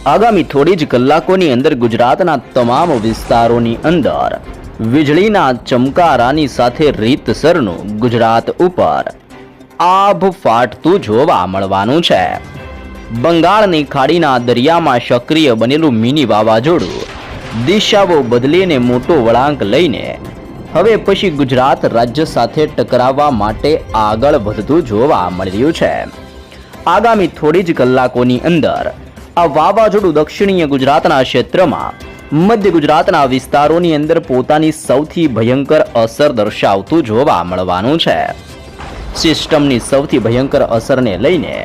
આગામી થોડી જ કલાકોની અંદર ગુજરાતના તમામ વિસ્તારોની અંદર વીજળીના ચમકારાની સાથે રીતસરનું ગુજરાત ઉપર આભ ફાટતું જોવા મળવાનું છે। બંગાળની ખાડીના દરિયામાં સક્રિય બનેલું મિની વાવાઝોડું દિશાઓ બદલીને મોટો વળાંક લઈને હવે પછી ગુજરાત રાજ્ય સાથે ટકરાવવા માટે આગળ વધતું જોવા મળી રહ્યું છે। આગામી થોડી જ કલાકોની અંદર આ વાવાઝોડું દક્ષિણીય ગુજરાતના ક્ષેત્રમાં મધ્ય ગુજરાતના વિસ્તારોની અંદર પોતાની સૌથી ભયંકર અસર દર્શાવતું જોવા મળવાનું છે। સિસ્ટમની સૌથી ભયંકર અસરને લઈને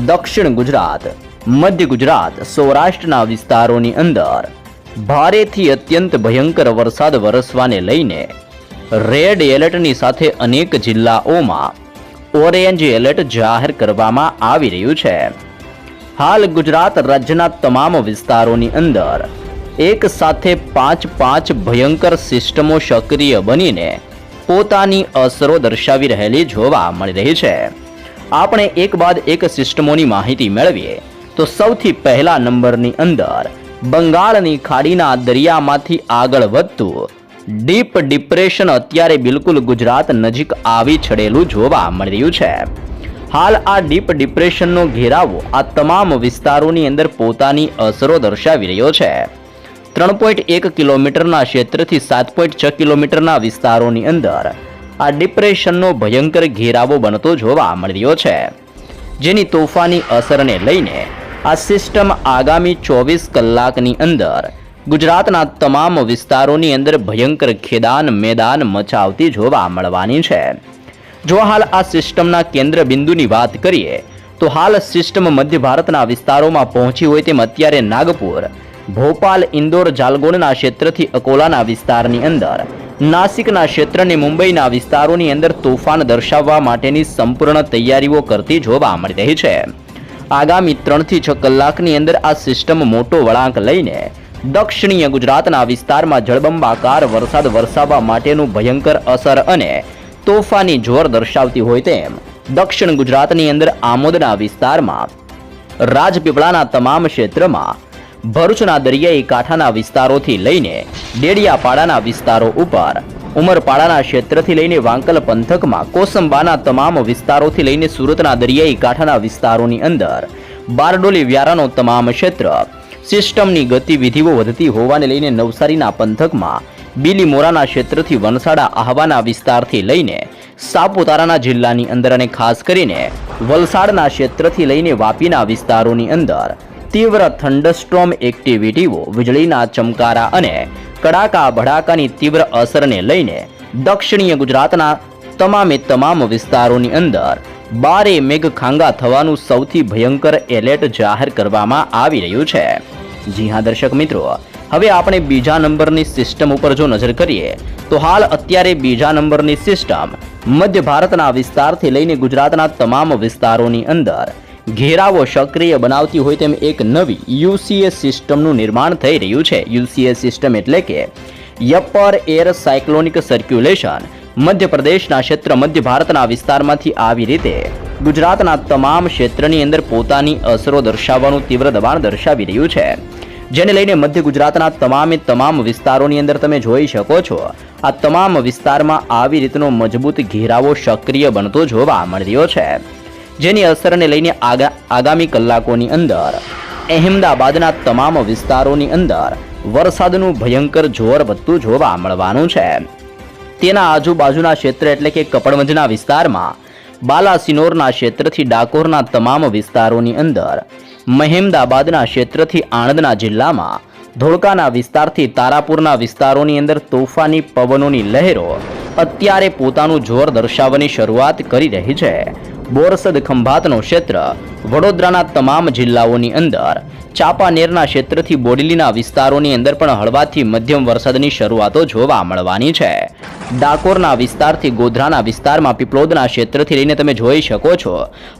દક્ષિણ ગુજરાત, મધ્ય ગુજરાત, સૌરાષ્ટ્રના વિસ્તારોની અંદર ભારેથી અત્યંત ભયંકર વરસાદ વરસવાને લઈને રેડ એલર્ટની સાથે અનેક જિલ્લાઓમાં ઓરેન્જ એલર્ટ જાહેર કરવામાં આવી રહ્યું છે। હાલ ગુજરાત રાજ્યના તમામ વિસ્તારોની અંદર એક સાથે પાંચ ભયંકર સિસ્ટમો સક્રિય બનીને પોતાની અસરો દર્શાવી રહેલી જોવા મળી રહી છે। આપણે એક બાદ એક સિસ્ટમોની માહિતી મેળવીએ તો સૌથી પહેલા નંબરની અંદર બંગાળની ખાડીના દરિયામાંથી આગળ વધતું ડીપ ડિપ્રેશન અત્યારે બિલકુલ ગુજરાત નજીક આવી ચડેલું જોવા મળી રહ્યું છે। હાલ આ ડીપ ડિપ્રેશનનો ઘેરાવો આ તમામ વિસ્તારોની અંદર પોતાની અસરો દર્શાવી રહ્યો છે। 3.1 કિલોમીટરના ક્ષેત્રથી 7.6 કિલોમીટરના વિસ્તારોની અંદર આ ડિપ્રેશનનો ભયંકર ઘેરાવો બનતો જોવા મળી રહ્યો છે, જેની તોફાની અસરને લઈને આ સિસ્ટમ આગામી 24 કલાકની અંદર ગુજરાતના તમામ વિસ્તારોની અંદર ભયંકર ખેદાન મેદાન મચાવતી જોવા મળવાની છે। જો હાલ આ સિસ્ટમના કેન્દ્ર બિંદુની વાત કરીએ તો હાલ સિસ્ટમ મધ્ય ભારતના વિસ્તારોમાં પહોંચી હોય તેમ અત્યારે નાગપુર, ભોપાલ, ઇન્દોર, જાલગોનના ક્ષેત્રથી અકોલાના વિસ્તારની અંદર, નાસિકના ક્ષેત્રને મુંબઈના વિસ્તારોની અંદર તોફાન દર્શાવવા માટેની સંપૂર્ણ તૈયારીઓ કરતી જોવા મળી રહી છે। આગામી 3 થી 6 કલાકની અંદર આ સિસ્ટમ મોટો વળાંક લઈને દક્ષિણીય ગુજરાતના વિસ્તારમાં જળબંબાકાર વરસાદ વરસાવવા માટેનું ભયંકર અસર અને તોફાની જોર દર્શાવતી હોય તેમ દક્ષિણ ગુજરાતની અંદર આમોદના વિસ્તારમાં, રાજપીપળાના તમામ ક્ષેત્રમાં, ભરૂચના દરિયાઈ કાંઠાના વિસ્તારોથી લઈને ડેડિયાપાડાના વિસ્તારો ઉપર, ઉમરપાડાના ક્ષેત્રથી લઈને વાંકલ પંથકમાં, કોસંબાના તમામ વિસ્તારોથી લઈને સુરતના દરિયાઈ કાંઠાના વિસ્તારોની અંદર, બારડોલી વ્યારાનો તમામ ક્ષેત્ર, સિસ્ટમની ગતિવિધિઓ વધતી હોવાને લઈને નવસારીના પંથકમાં, બીલીમોરાના ક્ષેત્રથી વનસાડા આહવાના વિસ્તારથી લઈને સાપુતારાના જિલ્લાની અંદર અને ખાસ કરીને વલસાડના ક્ષેત્રથી લઈને વાપીના વિસ્તારોની અંદર તીવ્ર થંડરસ્ટોર્મ એક્ટિવિટીઓ, વીજળીના ચમકારા અને કડાકા ભડાકાની તીવ્ર અસરને લઈને દક્ષિણીય ગુજરાતના તમામ વિસ્તારોની અંદર 12 મેઘખાંગા થવાનું સૌથી ભયંકર એલર્ટ જાહેર કરવામાં આવી રહ્યું છે। જી હા દર્શક મિત્રો, હવે આપણે બીજા નંબરની સિસ્ટમ ઉપર જો નજર કરીએ તો હાલ અત્યારે બીજા નંબરની સિસ્ટમ મધ્ય ભારતના વિસ્તારથી લઈને ગુજરાતના તમામ વિસ્તારોની અંદર ઘેરાવો સક્રિય બનાવતી હોય તેમ એક નવી યુસીએસ સિસ્ટમનું નિર્માણ થઈ રહ્યું છે। યુસીએસ સિસ્ટમ એટલે કે અપર એર સાયક્લોનિક સર્ક્યુલેશન મધ્યપ્રદેશના ક્ષેત્ર મધ્ય ભારતના વિસ્તારમાંથી આવી રીતે ગુજરાતના તમામ ક્ષેત્રની અંદર પોતાની અસરો દર્શાવવાનું તીવ્ર દબાણ દર્શાવી રહ્યું છે, જેને લઈને મધ્ય ગુજરાતના તમામ વિસ્તારોની અંદર તમે જોઈ શકો છો આ તમામ વિસ્તારમાં આવી રીતનો મજબૂત ઘેરાવો સક્રિય બનતો જોવા મળી રહ્યો છે, જેની અસરને લઈને આગામી કલાકોની અંદર અહેમદાબાદના તમામ વિસ્તારોની અંદર વરસાદનું ભયંકર જોર વધતું જોવા મળવાનું છે। તેના આજુબાજુના ક્ષેત્ર એટલે કે કપડવંજના વિસ્તારમાં, બાલાસિનોરના ક્ષેત્રથી ડાકોરના તમામ વિસ્તારોની અંદર, મહેમદાબાદના ક્ષેત્રથી આણંદના જિલ્લામાં, ધોળકાના વિસ્તારથી તારાપુરના વિસ્તારોની અંદર તોફાની પવનોની લહેરો અત્યારે પોતાનું જોર દર્શાવવાની શરૂઆત કરી રહી છે। બોરસદ ખંભાતનો ક્ષેત્ર, વડોદરાના તમામ જિલ્લાઓની અંદર, ચાંપાનેરના ક્ષેત્રથી બોડેલીના વિસ્તારોની અંદર પણ હળવાથી મધ્યમ વરસાદની શરૂઆતો જોવા મળવાની છે। ડાકોરના વિસ્તારથી ગોધરાના વિસ્તારમાં, પીપલોદના ક્ષેત્રથી લઈને તમે જોઈ શકો છો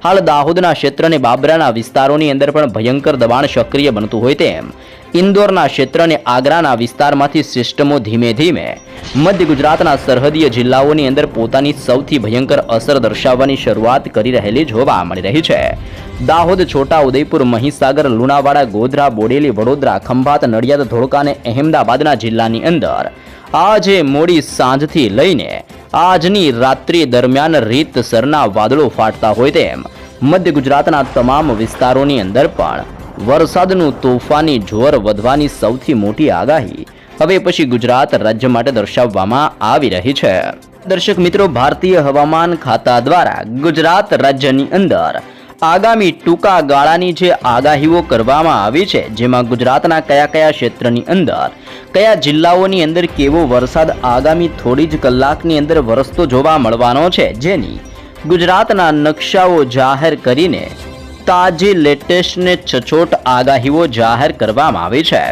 હાલ દાહોદના ક્ષેત્ર અને બાબરાના વિસ્તારોની અંદર પણ ભયંકર દબાણ સક્રિય બનતું હોય તેમ ઇન્દોરના ક્ષેત્ર અને આગ્રાના વિસ્તારમાંથી સિસ્ટમો ધીમે ધીમે મધ્ય ગુજરાતના સરહદીય જિલ્લાઓની અંદર પોતાની સૌથી ભયંકર અસર દર્શાવવાની શરૂઆત કરી રહેલી જોવા મળી રહી છે। દાહોદ, છોટા ઉદેપુર, મહીસાગર, લુણાવાડા, ગોધરા, બોડેલી, વડોદરા, ખંભાત, નડિયાદ, ધોળકા અને અહેમદાબાદના જિલ્લાની અંદર આજે મોડી સાંજથી લઈને આજની રાત્રિ દરમિયાન રીતસરના વાદળો ફાટતા હોય તેમ મધ્ય ગુજરાતના તમામ વિસ્તારોની અંદર પણ વરસાદનું તોફાની જોર વધવાની સૌથી મોટી આગાહી હવે પછી ગુજરાત રાજ્ય માટે દર્શાવવામાં આવી રહી છે. દર્શક મિત્રો, ભારતીય હવામાન ખાતા દ્વારા ગુજરાત રાજ્યની અંદર આગામી ટૂંકા ગાળાની જે આગાહીઓ કરવામાં આવી છે, જેમાં ગુજરાતના કયા કયા ક્ષેત્રની અંદર કયા જિલ્લાઓની અંદર કેવો વરસાદ આગામી થોડી જ કલાકની અંદર વરસતો જોવા મળવાનો છે, જેની ગુજરાતના નકશાઓ જાહેર કરીને તાજી લેટેસ્ટ ને સચોટ આગાહીઓ જાહેર કરવામાં આવી છે.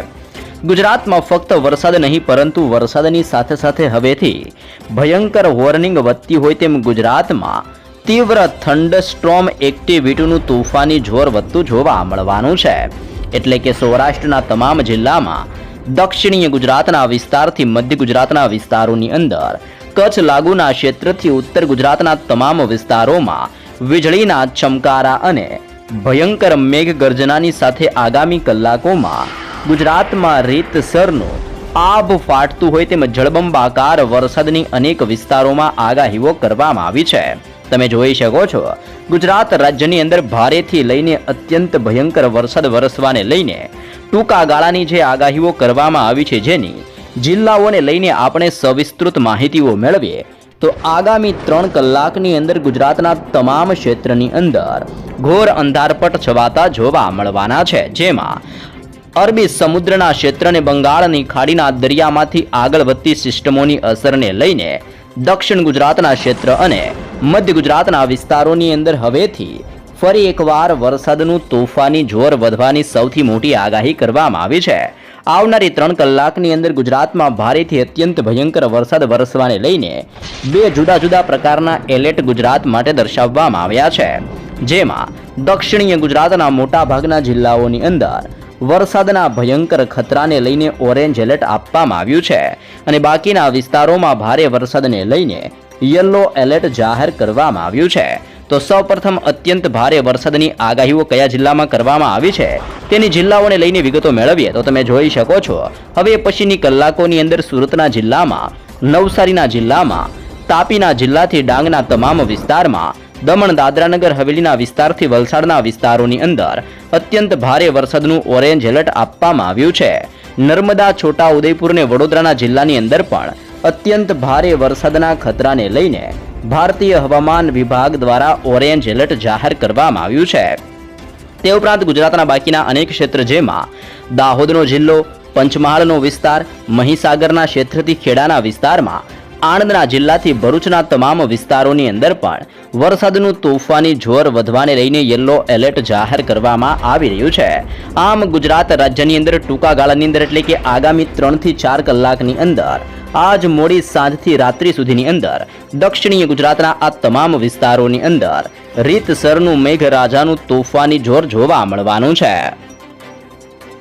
ગુજરાતમાં ફક્ત વરસાદ નહીં પરંતુ વરસાદની સાથે સાથે હવેથી ભયંકર વોર્નિંગ વધતી હોય તેમ ગુજરાતમાં તીવ્ર થંડરસ્ટોર્મ એક્ટિવિટીનું તોફાની જોર વધતું જોવા મળવાનું છે. એટલે કે સૌરાષ્ટ્રના તમામ જિલ્લામાં, દક્ષિણીય ગુજરાતના વિસ્તારથી મધ્ય ગુજરાતના વિસ્તારોની અંદર, કચ્છ લાગુના ક્ષેત્રથી ઉત્તર ગુજરાતના તમામ વિસ્તારોમાં વીજળીના ચમકારા અને ભયંકર મેઘગર્જનાની સાથે આગામી કલાકોમાં ગુજરાતમાં રીતસરનું આભ ફાટતું હોય તેમ જળબંબાકાર વરસાદની અનેક વિસ્તારોમાં આગાહીઓ કરવામાં આવી છે. તમે જોઈ શકો છો, ગુજરાત રાજ્યની અંદર ભારેથી લઈને અત્યંત ભયંકર વરસાદ વરસવાને લઈને ટૂંકા ગાળાની જે આગાહીઓ કરવામાં આવી છે, જેની જિલ્લાઓને લઈને આપણે સવિસ્તૃત માહિતીઓ મેળવીએ તો આગામી 3 કલાકની અંદર ગુજરાતના તમામ ક્ષેત્રની અંદર ઘોર અંધારપટ છવાતા જોવા મળવાના છે. જેમાં અરબી સમુદ્રના ક્ષેત્ર અને બંગાળની ખાડીના દરિયામાંથી આગળ વધતી સિસ્ટમોની અસરને લઈને દક્ષિણ ગુજરાતના ક્ષેત્ર અને મધ્ય ગુજરાતના વિસ્તારોની અંદર હવેથી ફરી એકવાર વરસાદનું તોફાની જોર વધવાની સૌથી મોટી આગાહી કરવામાં આવી છે. આવનારી 3 કલાકની અંદર ગુજરાતમાં ભારેથી અત્યંત ભયંકર વરસાદ વરસવાને લઈને 2 જુદા જુદા પ્રકારના એલર્ટ ગુજરાત માટે દર્શાવવામાં આવ્યા છે. જેમાં દક્ષિણીય ગુજરાતના મોટા ભાગના જિલ્લાઓની અંદર વરસાદના ભયંકર ખતરાને લઈને ઓરેન્જ એલર્ટ આપવામાં આવ્યું છે અને બાકીના વિસ્તારોમાં ભારે વરસાદને લઈને યલો એલર્ટ જાહેર કરવામાં આવ્યું છે. તો સૌપ્રથમ અત્યંત ભારે વરસાદની આગાહીઓ કયા જિલ્લામાં કરવામાં આવી છે તેની જિલ્લાઓને લઈને વિગતો મેળવીએ તો તમે જોઈ શકો છો, હવે પછીની કલાકોની અંદર સુરતના જિલ્લામાં, નવસારીના જિલ્લામાં, તાપીના જિલ્લાથી ડાંગના તમામ વિસ્તારમાં, દમણ દાદરાનગર હવેલીના વિસ્તારથી વલસાડના વિસ્તારોની અંદર અત્યંત ભારે વરસાદનું ઓરેન્જ એલર્ટ આપવામાં આવ્યું છે. નર્મદા, છોટા ઉદેપુર અને વડોદરાના જિલ્લાની અંદર પણ અત્યંત ભારે વરસાદના ખતરાને લઈને ભારતીય હવામાન વિભાગ દ્વારા ઓરેન્જ એલર્ટ જાહેર કરવામાં આવ્યું છે. તે ઉપરાંત ગુજરાતના બાકીના અનેક ક્ષેત્ર, જેમાં દાહોદનો જિલ્લો, પંચમહાલનો વિસ્તાર, મહીસાગરના ક્ષેત્રથી ખેડાના વિસ્તારમાં, આણંદના જિલ્લાથી ભરૂચના તમામ વિસ્તારોની અંદર પણ વરસાદનું તોફાની જોર વધવાને લઈને યલો એલર્ટ જાહેર કરવામાં આવી રહ્યું છે. આમ ગુજરાત રાજ્યની અંદર ટૂંકા ગાળાની અંદર એટલે કે આગામી 3 થી 4 કલાકની અંદર આજ મોડી સાંજથી રાત્રિ સુધીની અંદર દક્ષિણીય ગુજરાતના આ તમામ વિસ્તારોની અંદર રીતસરનું મેઘરાજાનું તોફાની જોર જોવા મળવાનું છે.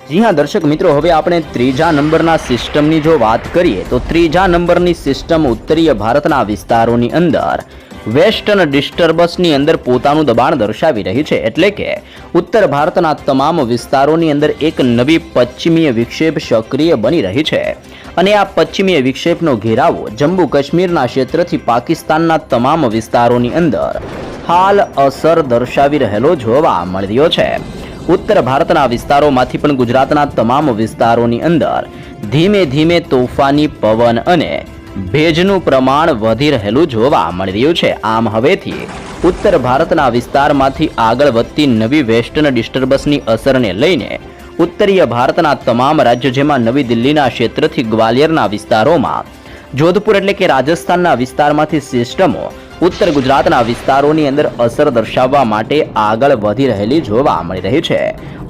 જી હા દર્શક મિત્રો, હવે આપણે ત્રીજા નંબરના સિસ્ટમની જો વાત કરીએ તો ત્રીજા નંબરની સિસ્ટમ ઉત્તરીય ભારતના વિસ્તારોની અંદર વેસ્ટર્ન ડિસ્ટર્બન્સની અંદર પોતાનું દબાણ દર્શાવી રહી છે. એટલે કે ઉત્તર ભારતના તમામ વિસ્તારોની અંદર એક નવી પશ્ચિમીય વિક્ષેપ સક્રિય બની રહી છે અને આ પશ્ચિમીય વિક્ષેપનો ઘેરાવો જમ્મુ કાશ્મીરના ક્ષેત્રથી પાકિસ્તાનના તમામ વિસ્તારોની અંદર હાલ અસર દર્શાવી રહેલો જોવા મળી રહ્યો છે. ઉત્તર ભારતના વિસ્તારોમાંથી પણ ગુજરાતના તમામ વિસ્તારોની અંદર ધીમે ધીમે તોફાની પવન અને ભેજનું પ્રમાણ વધી રહેલું જોવા મળી રહ્યું છે. આમ હવેથી ઉત્તર ભારતના વિસ્તારમાંથી આગળ વધતી નવી વેસ્ટર્ન ડિસ્ટર્બન્સની અસરને લઈને ઉત્તરીય ભારતના તમામ રાજ્યો, જેમાં નવી દિલ્હીના ક્ષેત્રથી ગ્વાલિયરના વિસ્તારોમાં, જોધપુર એટલે કે રાજસ્થાનના વિસ્તારમાંથી સિસ્ટમો ઉત્તર ગુજરાતના વિસ્તારોની અંદર અસર દર્શાવવા માટે આગળ વધી રહેલી જોવા મળી રહી છે.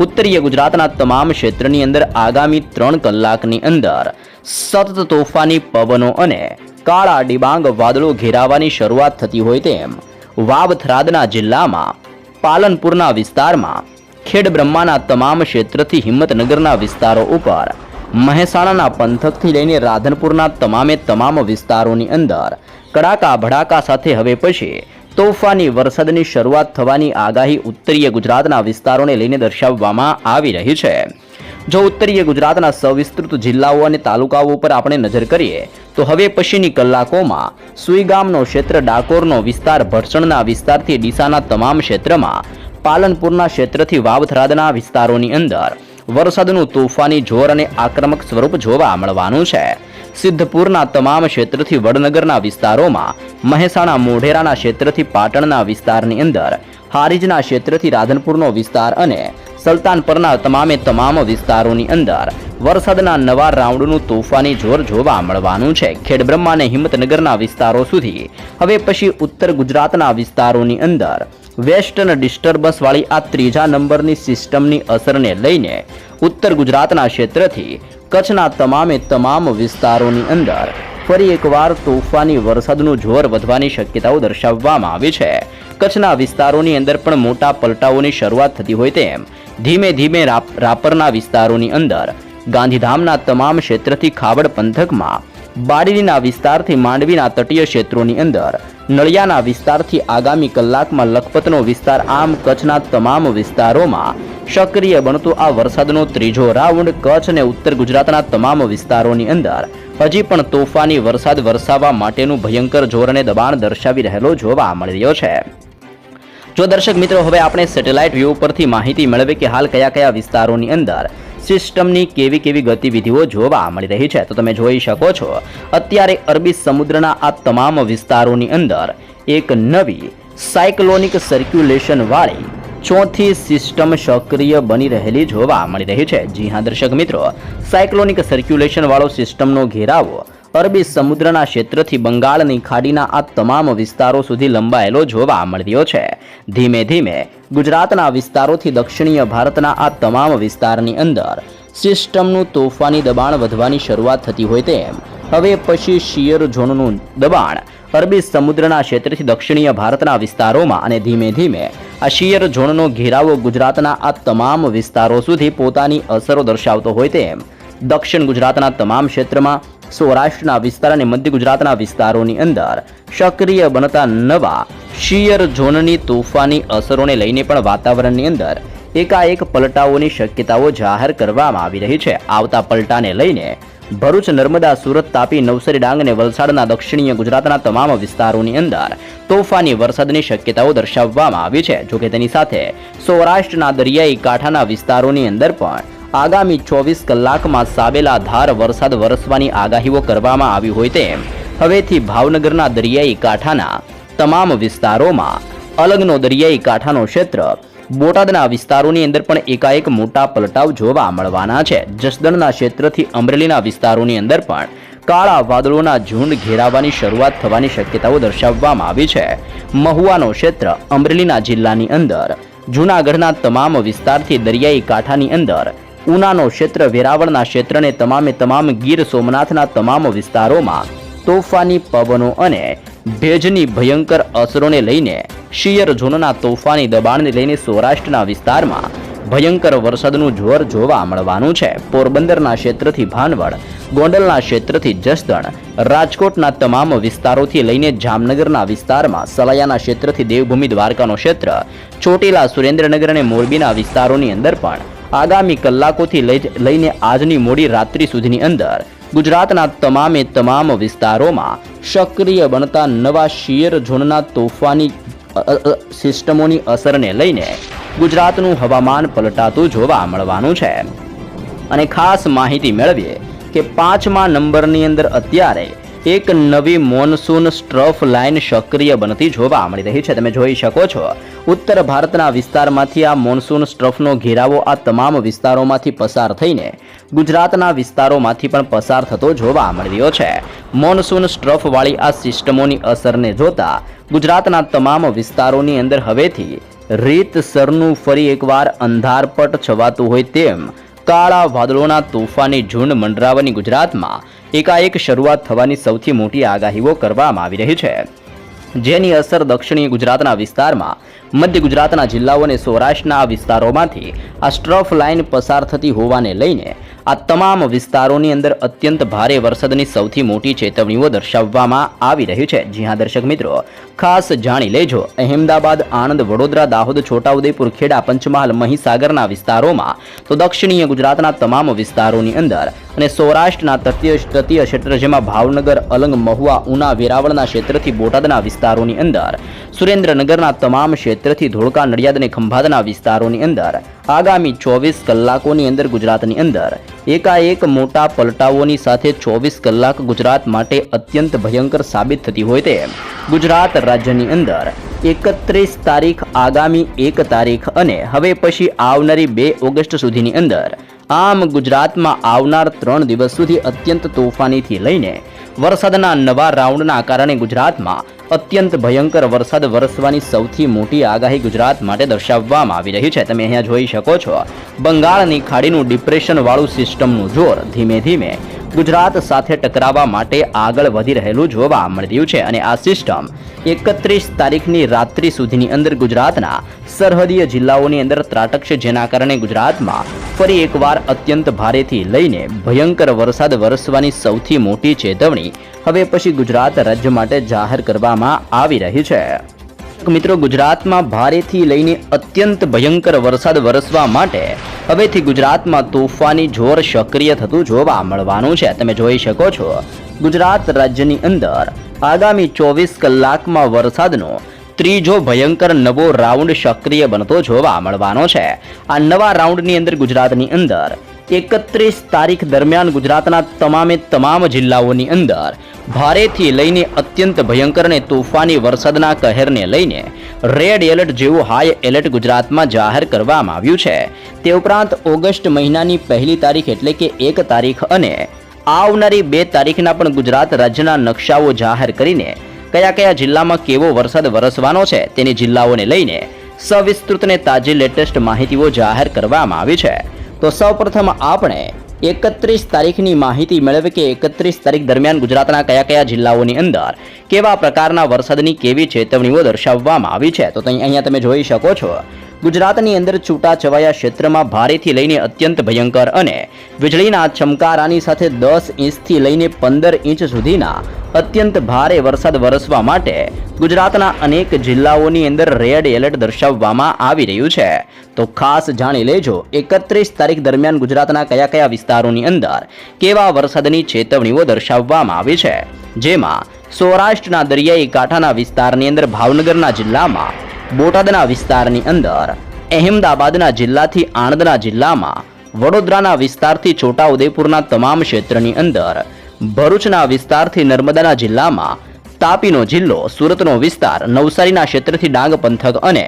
ઉત્તરીય ગુજરાતના તમામ ક્ષેત્રની અંદર આગામી 3 કલાકની અંદર સતત તોફાની પવનો અને કાળા ડિબાંગ વાદળો ઘેરાવાની શરૂઆત થતી હોય તેમ વાવથરાદના જિલ્લામાં, પાલનપુરના વિસ્તારમાં, ખેડબ્રહ્માના તમામ ક્ષેત્રથી હિંમતનગરના વિસ્તારો ઉપર, મહેસાણાના પંથકથી લઈને રાધનપુરના તમામ વિસ્તારોની અંદર કડાકા ભડાકા સાથે હવે પછી તોફાની વરસાદની શરૂઆત થવાની આગાહી ઉત્તરીય ગુજરાતના વિસ્તારોને લઈને દર્શાવવામાં આવી રહી છે. જો ઉત્તરીય ગુજરાતના સવિસ્તૃત જિલ્લાઓ અને તાલુકાઓ પર આપણે નજર કરીએ તો હવે પછીની કલાકોમાં સુઈગામનો ક્ષેત્ર, ડાકોરનો વિસ્તાર, ભરસણના વિસ્તારથી ડીસાના તમામ ક્ષેત્રમાં, પાલનપુરના ક્ષેત્રથી વાવથરાદના વિસ્તારોની અંદર વરસાદનું તોફાની જોર અને આક્રમક સ્વરૂપ જોવા મળવાનું છે. સિદ્ધપુરના તમામ ક્ષેત્રથી વડનગરના વિસ્તારોમાં, મહેસાણા મોઢેરાના ક્ષેત્રથી પાટણના વિસ્તારની અંદર, હારીજના ક્ષેત્રથી રાધનપુરનો વિસ્તાર અને સલ્તાનપરના તમામ વિસ્તારોની અંદર વરસાદના નવા રાઉન્ડનું તોફાની જોર જોવા મળવાનું છે. ખેડબ્રહ્મા અને હિંમતનગરના વિસ્તારો સુધી હવે પછી ઉત્તર ગુજરાતના વિસ્તારોની અંદર વેસ્ટર્ન ડિસ્ટર્બન્સ વાળી આ ત્રીજા નંબરની સિસ્ટમની અસરને લઈને ઉત્તર ગુજરાતના ક્ષેત્રથી કચ્છના તમામ વિસ્તારોની અંદર ફરી એકવાર તોફાની વરસાદનું જોર વધવાની શક્યતાઓ દર્શાવવામાં આવી છે. કચ્છના વિસ્તારોની અંદર પણ મોટા પલટાઓની શરૂઆત થતી હોય તેમ ધીમે ધીમે રાપરના વિસ્તારોની અંદર, ગાંધીધામના તમામ ક્ષેત્રથી ખાવડ પંથકમાં, બારડીના વિસ્તારથી માંડવીના તટીય ક્ષેત્રોની અંદર, નળિયાના વિસ્તારથી આગામી કલાકમાં લખપતનો વિસ્તાર, આમ કચ્છના તમામ વિસ્તારોમાં સક્રિય બનતો આ વરસાદનો ત્રીજો રાઉન્ડ કચ્છ અને ઉત્તર ગુજરાતના તમામ વિસ્તારોની અંદર હજી પણ તોફાની વરસાદ વરસાવવા માટેનું ભયંકર જોર અને દબાણ દર્શાવી રહેલો જોવા મળી રહ્યો છે. જો દર્શક મિત્રો હવે આપણે સેટેલાઇટ વ્યૂ પરથી માહિતી મેળવીએ કે હાલ કયા વિસ્તારોની અંદર સિસ્ટમની કેવી ગતિવિધિઓ જોવા મળી રહી છે, તો તમે જોઈ શકો છો અત્યારે અરબી સમુદ્રના આ તમામ વિસ્તારોની અંદર એક નવી સાયક્લોનિક સર્ક્યુલેશન વાળી ચોથી સિસ્ટમ સક્રિય બની રહેલી જોવા મળી રહી છે. જી હા દર્શક મિત્રો, સાયક્લોનિક સર્ક્યુલેશન વાળો સિસ્ટમનો ઘેરાવો અરબી સમુદ્રના ક્ષેત્રથી બંગાળની ખાડીના આ તમામ વિસ્તારો સુધી લંબાયેલો જોવા મળી રહ્યો છે. ધીમે ધીમે ગુજરાતના વિસ્તારોથી દક્ષિણીય ભારતના આ તમામ વિસ્તારની અંદર સિસ્ટમનું તોફાની દબાણ વધવાની શરૂઆત થતી હોય તેમ હવે પછી શિયર ઝોનનું દબાણ અરબી સમુદ્રના ક્ષેત્રથી દક્ષિણીય ભારતના વિસ્તારોમાં અને ધીમે ધીમે આ શિયર ઝોનનો ઘેરાવો ગુજરાતના આ તમામ વિસ્તારો સુધી પોતાની અસરો દર્શાવતો હોય તેમ દક્ષિણ ગુજરાતના તમામ ક્ષેત્રમાં, સૌરાષ્ટ્રના વિસ્તાર અને મધ્ય ગુજરાતના વિસ્તારોની અંદર સક્રિય બનતા નવા શિયર ઝોનની તોફાની અસરોને લઈને પણ વાતાવરણની અંદર એકાએક પલટાઓની શક્યતાઓ જાહેર કરવામાં આવી રહી છે. આવતા પલટાને લઈને ભરૂચ, નર્મદા, સુરત, તાપી, નવસારી, ડાંગ અને વલસાડના દક્ષિણીય ગુજરાતના તમામ વિસ્તારોની અંદર તોફાની વરસાદની શક્યતાઓ દર્શાવવામાં આવી છે. જોકે તેની સાથે સૌરાષ્ટ્રના દરિયાઈ કાંઠાના વિસ્તારોની અંદર પણ આગામી 24 કલાકમાં સાબેલાધાર વરસાદ વરસવાની આગાહીઓ કરવામાં આવી હોય તેમ હવેથી ભાવનગરના દરિયાઈ કાંઠાના તમામ વિસ્તારોમાં, અલગનો દરિયાઈ કાંઠાનો ક્ષેત્ર, બોટાદના વિસ્તારોની અંદર પણ એકાએક મોટા પલટાવ જોવા મળવાના છે. જસદણના ક્ષેત્રથી અમરેલીના વિસ્તારોની અંદર પણ કાળા વાદળોના ઝુંડ ઘેરાવાની શરૂઆત થવાની શક્યતાઓ દર્શાવવામાં આવી છે. મહુવાનો ક્ષેત્ર અમરેલીના જિલ્લાની અંદર, જૂનાગઢના તમામ વિસ્તારથી દરિયાઈ કાંઠાની અંદર, ઉનાનો ક્ષેત્ર, વેરાવળના ક્ષેત્ર અને તમામ ગીર સોમનાથના તમામ વિસ્તારોમાં તોફાની પવનો અને ભેજની ભયંકર અસરોને લઈને શિયર ઝોનના તોફાની દબાણને લઈને સૌરાષ્ટ્રના વિસ્તારમાં ભયંકર વરસાદનું જોર જોવા મળવાનું છે. પોરબંદરના ક્ષેત્રથી ભાનવડ, ગોંડલના ક્ષેત્રથી જસદણ, રાજકોટના તમામ વિસ્તારોથી લઈને જામનગરના વિસ્તારમાં, સલાયાના ક્ષેત્રથી દેવભૂમિ દ્વારકાનો ક્ષેત્ર, ચોટીલા, સુરેન્દ્રનગર અને મોરબીના વિસ્તારોની અંદર પણ આગામી કલાકોથી લઈને આજની મોડી રાત્રિ સુધીની અંદર ગુજરાતના તમામ વિસ્તારોમાં સક્રિય બનતા નવા શિયર ઝોનના તોફાની સિસ્ટમોની અસરને લઈને ગુજરાતનું હવામાન પલટાતું જોવા મળવાનું છે. અને ખાસ માહિતી મેળવીએ કે 5મા નંબરની અંદર અત્યારે એક નવી મોનસૂન સ્ટ્રફ લાઇન સક્રિય બનતી જોવા મળી રહી છે. તમે જોઈ શકો છો ઉત્તર ભારતના વિસ્તારમાંથી આ મોનસૂન સ્ટ્રફનો ઘેરાવો આ તમામ વિસ્તારોમાંથી પસાર થઈને ગુજરાતના વિસ્તારોમાંથી પણ પસાર થતો જોવા મળી રહ્યો છે. મોનસૂન સ્ટ્રફ વાળી આ સિસ્ટમોની અસરને જોતા ગુજરાતના તમામ વિસ્તારોની અંદર હવેથી રીતસરનું ફરી એકવાર અંધારપટ છવાતું હોય તેમ કાળા વાદળોના તોફાની ઝુંડ મંડરાવવાની ગુજરાતમાં એકાએક શરૂઆત થવાની સૌથી મોટી આગાહીઓ કરવામાં આવી રહી છે, જેની અસર દક્ષિણી ગુજરાતના વિસ્તારમાં મધ્ય ગુજરાતના જિલ્લાઓ અને સૌરાષ્ટ્રના વિસ્તારોમાંથી આ સ્ટ્રફ લાઇન પસાર થતી હોવાને લઈને આ તમામ વિસ્તારોની અંદર અત્યંત ભારે વરસાદની સૌથી મોટી ચેતવણીઓ દર્શાવવામાં આવી રહી છે. જી હા દર્શક મિત્રો, ખાસ જાણી લેજો, અહેમદાબાદ, આણંદ, વડોદરા, દાહોદ, છોટાઉદેપુર, ખેડા, પંચમહાલ, મહીસાગરના વિસ્તારોમાં તો દક્ષિણીય ગુજરાતના તમામ વિસ્તારોની અંદર અને સૌરાષ્ટ્રના તટીય ક્ષેત્ર જેમાં ભાવનગર, અલંગ, મહુવા, ઉના, વેરાવળના ક્ષેત્રથી બોટાદના વિસ્તારોની અંદર, સુરેન્દ્રનગરના તમામ ક્ષેત્રથી ધોળકા, નડિયાદ અને ખંભાતના વિસ્તારોની અંદર આગામી 24 કલાકોની અંદર ગુજરાતની અંદર એકાએક મોટા પલટાઓની સાથે 24 કલાક ગુજરાત માટે અત્યંત ભયંકર સાબિત થતી હોય તેમ ગુજરાત રાજ્યની અંદર 31 તારીખ, આગામી 1 તારીખ અને હવે પછી આવનારી 2 ઓગસ્ટ સુધીની અંદર આમ ગુજરાતમાં આવનાર 3 દિવસ સુધી અત્યંત તોફાનીથી લઈને વરસાદના નવા રાઉન્ડના કારણે ગુજરાતમાં અત્યંત ભયંકર વરસાદ વરસવાની સૌથી મોટી આગાહી ગુજરાત માટે દર્શાવવામાં આવી રહી છે. તમે અહીંયા જોઈ શકો છો, બંગાળની ખાડીનું ડિપ્રેશનવાળું સિસ્ટમનું જોર ધીમે ધીમે ગુજરાત સાથે ટકરાવવા માટે આગળ વધી રહેલું જોવા મળી રહ્યું છે અને આ સિસ્ટમ 31 તારીખની રાત્રિ સુધીની અંદર ગુજરાતના સરહદીય જિલ્લાઓની અંદર ત્રાટકશે, જેના કારણે ગુજરાતમાં ફરી એકવાર અત્યંત ભારેથી લઈને ભયંકર વરસાદ વરસવાની સૌથી મોટી ચેતવણી હવે પછી ગુજરાત રાજ્ય માટે જાહેર કરવામાં આવી રહી છે. મિત્રો, ગુજરાતમાં ભારેથી લઈને અત્યંત ભયંકર વરસાદ વરસવા માટે હવેથી ગુજરાતમાં તોફાની જોર સક્રિય થતું જોવા મળવાનું છે. તમે જોઈ શકો છો, ગુજરાત રાજ્યની અંદર આગામી 24 કલાકમાં વરસાદનો ત્રીજો ભયંકર નવો રાઉન્ડ સક્રિય બનતો જોવા મળવાનો છે. આ નવા રાઉન્ડની અંદર ગુજરાતની અંદર 31 તારીખ દરમિયાન ગુજરાતના તમામ જિલ્લાઓની અંદર ભારેથી લઈને અત્યંત ભયંકર અને તોફાની વરસાદના કહેરને લઈને રેડ એલર્ટ જેવું હાઈ એલર્ટ ગુજરાતમાં જાહેર કરવામાં આવ્યું છે. તે ઉપરાંત ઓગસ્ટ મહિનાની 1 તારીખ એટલે કે 1 તારીખ અને આવનારી 2 તારીખના પણ ગુજરાત રાજ્યના નકશાઓ જાહેર કરીને કયા જિલ્લામાં કેવો વરસાદ વરસવાનો છે તેની જિલ્લાઓને લઈને સવિસ્તૃત અને તાજી લેટેસ્ટ માહિતીઓ જાહેર કરવામાં આવી છે. તો સૌપ્રથમ આપણે 31 તારીખની માહિતી મેળવી કે 31 તારીખ દરમિયાન ગુજરાતના કયા જિલ્લાઓની અંદર કેવા પ્રકારના વરસાદની કેવી ચેતવણીઓ દર્શાવવામાં આવી છે. તો અહીંયા તમે જોઈ શકો છો, ગુજરાતની અંદર છૂટાછવાયા ક્ષેત્રમાં ભારેથી લઈને અત્યંત ભયંકર અને વીજળીના ચમકારાની સાથે 10 ઇંચથી લઈને 15 ઇંચ સુધીના અત્યંત ભારે વરસાદ વરસવા માટે ગુજરાતના અનેક જિલ્લાઓની અંદર રેડ એલર્ટ દર્શાવવામાં આવી રહ્યું છે. તો ખાસ જાણી લેજો, 31 તારીખ દરમિયાન ગુજરાતના કયા વિસ્તારોની અંદર કેવા વરસાદની ચેતવણીઓ દર્શાવવામાં આવી છે, જેમાં સૌરાષ્ટ્રના દરિયાઈ કાંઠાના વિસ્તારની અંદર ભાવનગરના જિલ્લામાં, બોટાદના વિસ્તારની અંદર, અહેમદાબાદના જિલ્લાથી આણંદના જિલ્લામાં, વડોદરાના વિસ્તારથી છોટાઉદેપુરના તમામ ક્ષેત્રની અંદર, ભરૂચના વિસ્તારથી નર્મદાના જિલ્લામાં, તાપીનો જિલ્લો, સુરતનો વિસ્તાર, નવસારીના ક્ષેત્રથી ડાંગ પંથક અને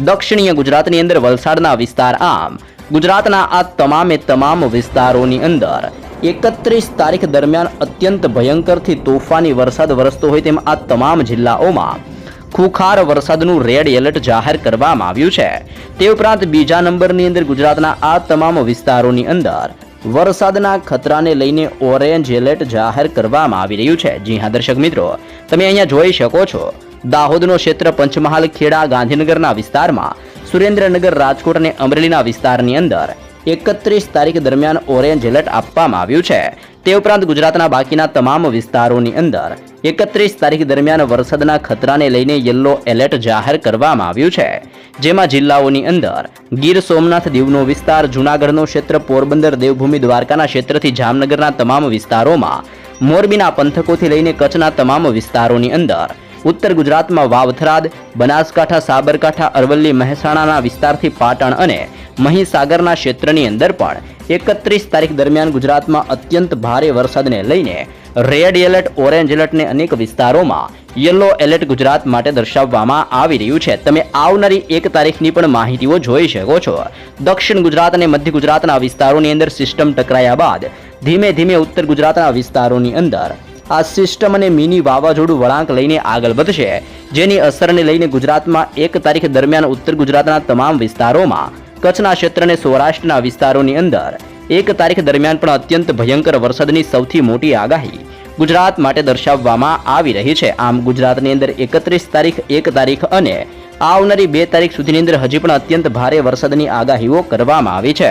દક્ષિણીય ગુજરાતની અંદર વલસાડના વિસ્તાર, આમ ગુજરાતના આ તમામ વિસ્તારોની અંદર 31 તારીખ દરમિયાન અત્યંત ભયંકરથી તોફાની વરસાદ વરસતો હોય તેમ આ તમામ જિલ્લાઓમાં ખૂંખાર વરસાદનું રેડ એલર્ટ જાહેર કરવામાં આવ્યું છે. તે ઉપરાંત બીજા નંબરની અંદર ગુજરાતના આ તમામ વિસ્તારોની અંદર વરસાદના ખતરાને લઈને ઓરેન્જ એલર્ટ જાહેર કરવામાં આવી રહ્યું છે. જી હા દર્શક મિત્રો, તમે અહીંયા જોઈ શકો છો, દાહોદનો ક્ષેત્ર, પંચમહાલ, ખેડા, ગાંધીનગરના વિસ્તારમાં, સુરેન્દ્રનગર, રાજકોટ અને અમરેલીના વિસ્તારની અંદર 31 તારીખ દરમિયાન ઓરેન્જ એલર્ટ આપવામાં આવ્યું છે. તે ઉપરાંત ગુજરાતના બાકીના તમામ વિસ્તારોની અંદર 31 તારીખ દરમિયાન વરસાદના ખતરાને લઈને યલો એલર્ટ જાહેર કરવામાં આવ્યું છે, જેમાં જિલ્લાઓની અંદર ગીર સોમનાથ, દીવનો વિસ્તાર, જૂનાગઢનો ક્ષેત્ર, પોરબંદર, દેવભૂમિ, દ્વારકાના ક્ષેત્રથી જામનગરના તમામ વિસ્તારોમાં, મોરબીના પંથકોથી લઈને કચ્છના તમામ વિસ્તારોની અંદર, ઉત્તર ગુજરાતમાં વાવથરાદ, બનાસકાંઠા, સાબરકાંઠા, અરવલ્લી, મહેસાણાના વિસ્તારથી પાટણ અને મહીસાગરના ક્ષેત્રની અંદર પણ 31 તારીખ દરમિયાન ગુજરાતમાં અત્યંત ભારે વરસાદને લઈને રેડ એલર્ટ, ઓરેન્જ એલર્ટ ને અનેક વિસ્તારોમાં યલો એલર્ટ ગુજરાત માટે દર્શાવવામાં આવી રહ્યું છે. તમે આવનારી 1 તારીખની પણ માહિતીઓ જોઈ શકો છો. દક્ષિણ ગુજરાત અને મધ્ય ગુજરાતના વિસ્તારોની અંદર સિસ્ટમ ટકરાયા બાદ ધીમે ધીમે ઉત્તર ગુજરાતના વિસ્તારોની અંદર આ સિસ્ટમ અને મિની વાવાઝોડું વળાંક લઈને આગળ વધશે, જેની અસરને લઈને ગુજરાતમાં 1 તારીખ દરમિયાન ઉત્તર ગુજરાતના તમામ વિસ્તારોમાં, કચ્છના ક્ષેત્ર અને સૌરાષ્ટ્રના વિસ્તારોની અંદર 1 તારીખ દરમિયાન પણ અત્યંત ભયંકર વરસાદની સૌથી મોટી આગાહી ગુજરાત માટે દર્શાવવામાં આવી રહી છે. આમ ગુજરાતની અંદર 31 તારીખ, 1 તારીખ અને આવનારી 2 તારીખ સુધીની અંદર હજી પણ અત્યંત ભારે વરસાદની આગાહીઓ કરવામાં આવી છે।